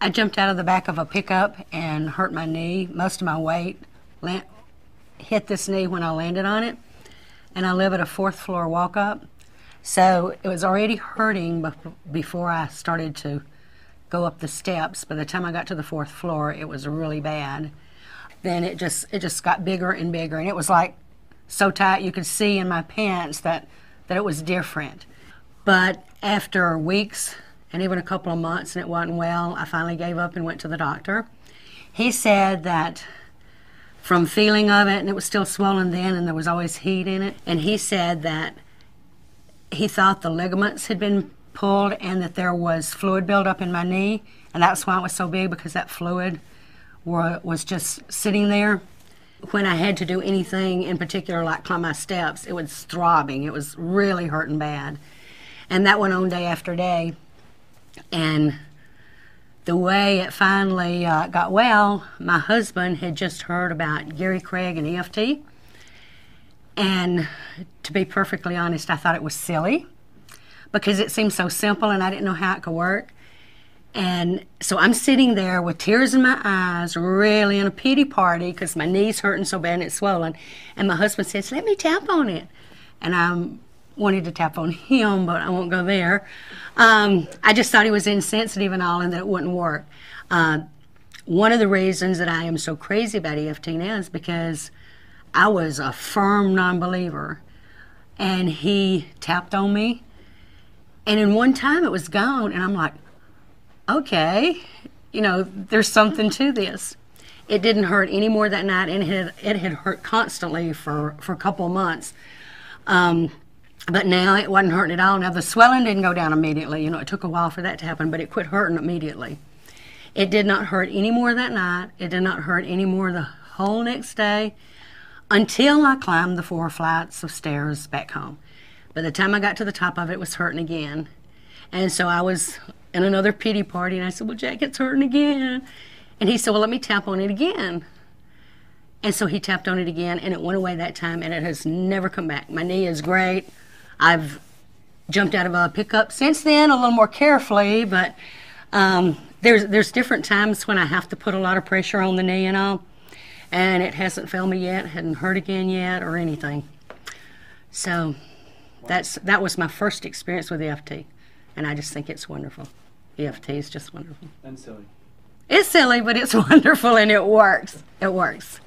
I jumped out of the back of a pickup and hurt my knee. Most of my weight hit this knee when I landed on it. And I live at a fourth floor walk up. So it was already hurting before I started to go up the steps. By the time I got to the fourth floor, it was really bad. Then it just got bigger and bigger. And it was like so tight you could see in my pants that it was different. But after weeks and even a couple of months and it wasn't well, I finally gave up and went to the doctor. He said that from feeling of it, and it was still swollen then and there was always heat in it, and he said that he thought the ligaments had been pulled and that there was fluid buildup in my knee, and that's why it was so big, because that fluid was just sitting there. When I had to do anything in particular, like climb my steps, it was throbbing. It was really hurting bad. And that went on day after day. And the way it finally got well, my husband had just heard about Gary Craig and EFT. And to be perfectly honest, I thought it was silly because it seemed so simple and I didn't know how it could work. And so I'm sitting there with tears in my eyes, really in a pity party because my knee's hurting so bad and it's swollen. And my husband says, "Let me tap on it." And I wanted to tap on him, but I won't go there. I just thought he was insensitive and all and that it wouldn't work. One of the reasons that I am so crazy about EFT now is because I was a firm non-believer, and he tapped on me, and in one time it was gone, and I'm like, okay, you know, there's something to this. It didn't hurt anymore that night, and it had hurt constantly for a couple of months. But now it wasn't hurting at all. Now the swelling didn't go down immediately. You know, it took a while for that to happen, but it quit hurting immediately. It did not hurt anymore that night. It did not hurt anymore the whole next day until I climbed the 4 flights of stairs back home. By the time I got to the top of it, it was hurting again. And so I was in another pity party, and I said, "Well, Jack, it's hurting again." And he said, "Well, let me tap on it again." And so he tapped on it again, and it went away that time, and it has never come back. My knee is great. I've jumped out of a pickup since then, a little more carefully, but there's different times when I have to put a lot of pressure on the knee and all, and it hasn't failed me yet, hadn't hurt again yet or anything. So that was my first experience with EFT, and I just think it's wonderful. EFT is just wonderful. And silly. It's silly, but it's wonderful, and it works. It works.